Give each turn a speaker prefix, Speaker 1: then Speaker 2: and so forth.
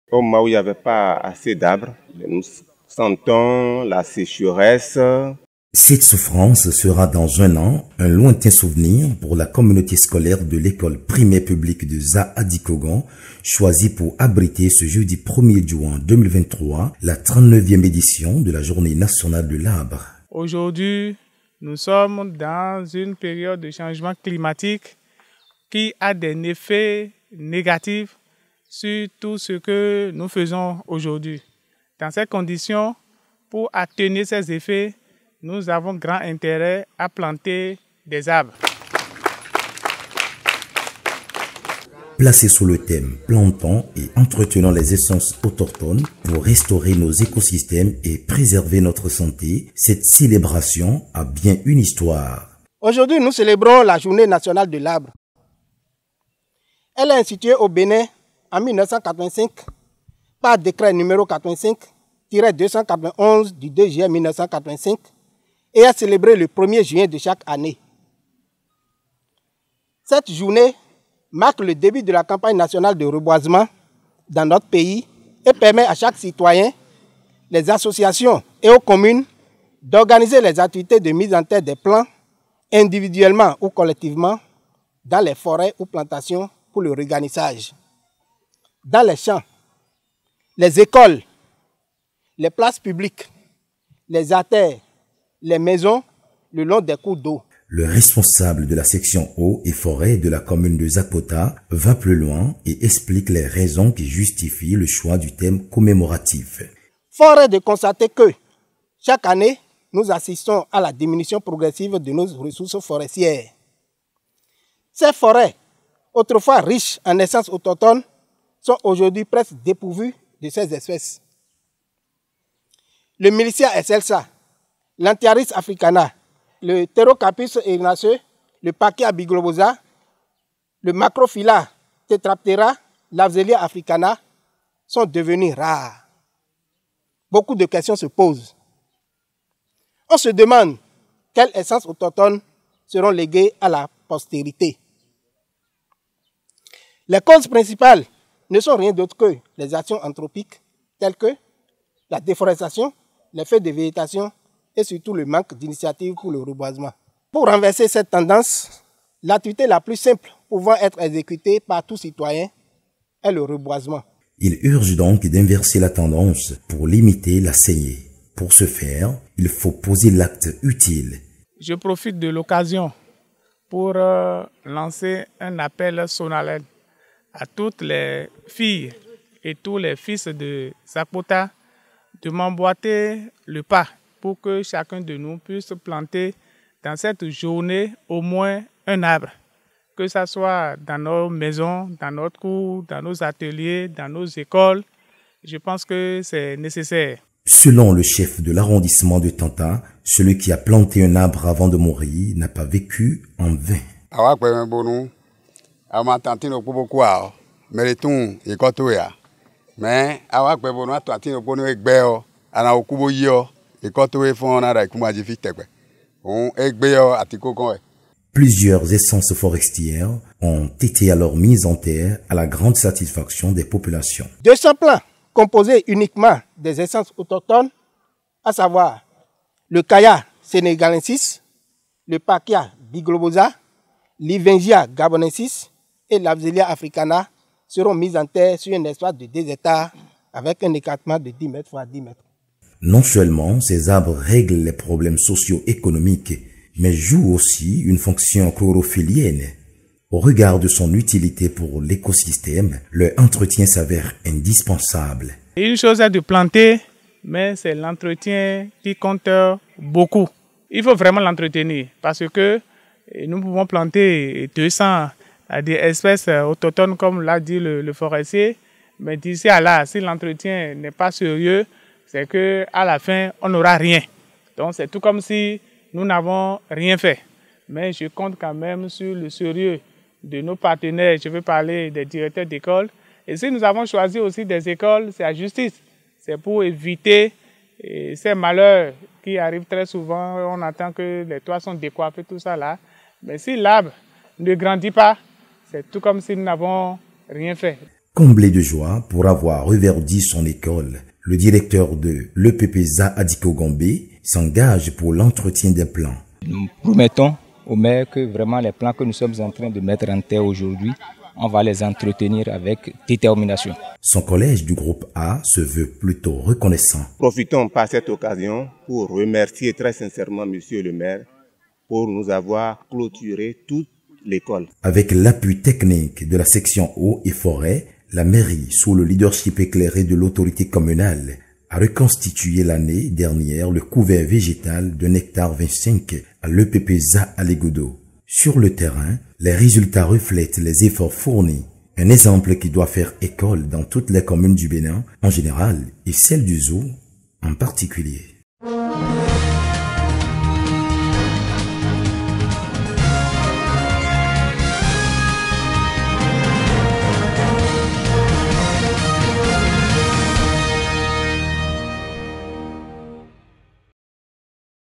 Speaker 1: Au moment où il n'y avait pas assez d'arbres, nous sentons la sécheresse.
Speaker 2: Cette souffrance sera dans un an un lointain souvenir pour la communauté scolaire de l'école primaire publique de Za-Adikogan, choisie pour abriter ce jeudi 1er juin 2023 la 39e édition de la Journée nationale de l'arbre.
Speaker 3: Aujourd'hui, nous sommes dans une période de changement climatique qui a des effets négatifs sur tout ce que nous faisons aujourd'hui. Dans ces conditions, pour atténuer ces effets, nous avons grand intérêt à planter des arbres.
Speaker 2: Placé sous le thème « Plantons et entretenons les essences autochtones pour restaurer nos écosystèmes et préserver notre santé », cette célébration a bien une histoire.
Speaker 4: Aujourd'hui, nous célébrons la Journée nationale de l'arbre. Elle est instituée au Bénin en 1985 par décret numéro 85-291 du 2 juillet 1985 et est célébrée le 1er juin de chaque année. Cette journée marque le début de la campagne nationale de reboisement dans notre pays et permet à chaque citoyen, les associations et aux communes d'organiser les activités de mise en terre des plants individuellement ou collectivement dans les forêts ou plantations pour le regarnissage, dans les champs, les écoles, les places publiques, les artères, les maisons, le long des cours d'eau.
Speaker 2: Le responsable de la section eau et forêt de la commune de Zakpota va plus loin et explique les raisons qui justifient le choix du thème commémoratif.
Speaker 4: Fort est de constater que chaque année, nous assistons à la diminution progressive de nos ressources forestières. Ces forêts, autrefois riches en essences autochtones, sont aujourd'hui presque dépourvues de ces espèces. Le Milicia excelsa, l'Antiaris africana, le Pterocarpus erinaceus, le Pachia biglobosa, le Macrophylla tetraptera, l'Afzelia africana sont devenus rares. Beaucoup de questions se posent. On se demande quelles essences autochtones seront léguées à la postérité. Les causes principales ne sont rien d'autre que les actions anthropiques telles que la déforestation, les feux de végétation et surtout le manque d'initiative pour le reboisement. Pour renverser cette tendance, l'activité la plus simple pouvant être exécutée par tout citoyen est le reboisement.
Speaker 2: Il urge donc d'inverser la tendance pour limiter la saignée. Pour ce faire, il faut poser l'acte utile.
Speaker 3: Je profite de l'occasion pour lancer un appel solennel à toutes les filles et tous les fils de Zakpota de m'emboîter le pas pour que chacun de nous puisse planter dans cette journée au moins un arbre. Que ce soit dans nos maisons, dans notre cour, dans nos ateliers, dans nos écoles. Je pense que c'est nécessaire.
Speaker 2: Selon le chef de l'arrondissement de Tanta, celui qui a planté un arbre avant de mourir n'a pas vécu en vain. Plusieurs essences forestières ont été alors mises en terre à la grande satisfaction des populations.
Speaker 4: 200 plants composés uniquement des essences autochtones, à savoir le Kaya senegalensis, le Pachia biglobosa, l'Ivengia gabonensis et l'Afzelia africana, seront mises en terre sur un espace de 2 hectares avec un écartement de 10 mètres x 10 mètres.
Speaker 2: Non seulement ces arbres règlent les problèmes socio-économiques, mais jouent aussi une fonction chlorophyllienne. Au regard de son utilité pour l'écosystème, leur entretien s'avère indispensable.
Speaker 3: Une chose est de planter, mais c'est l'entretien qui compte beaucoup. Il faut vraiment l'entretenir parce que nous pouvons planter 200 des espèces autochtones, comme l'a dit le forestier, mais d'ici à là, si l'entretien n'est pas sérieux, c'est qu'à la fin, on n'aura rien. Donc c'est tout comme si nous n'avons rien fait. Mais je compte quand même sur le sérieux de nos partenaires. Je veux parler des directeurs d'école. Et si nous avons choisi aussi des écoles, c'est à justice. C'est pour éviter ces malheurs qui arrivent très souvent. On attend que les toits sont décoiffés, tout ça là. Mais si l'arbre ne grandit pas, c'est tout comme si nous n'avons rien fait.
Speaker 2: Comblé de joie pour avoir reverdi son école, le directeur de l'EPP ZA Adikogon B s'engage pour l'entretien des plans.
Speaker 5: Nous promettons au maire que vraiment les plans que nous sommes en train de mettre en terre aujourd'hui, on va les entretenir avec détermination.
Speaker 2: Son collège du groupe A se veut plutôt reconnaissant.
Speaker 1: Profitons par cette occasion pour remercier très sincèrement Monsieur le maire pour nous avoir clôturé toute l'école.
Speaker 2: Avec l'appui technique de la section eau et forêt, la mairie, sous le leadership éclairé de l'autorité communale, a reconstitué l'année dernière le couvert végétal de Nectar 25 à l'EPP ZA Alegodo. Sur le terrain, les résultats reflètent les efforts fournis. Un exemple qui doit faire école dans toutes les communes du Bénin en général et celles du Zou en particulier.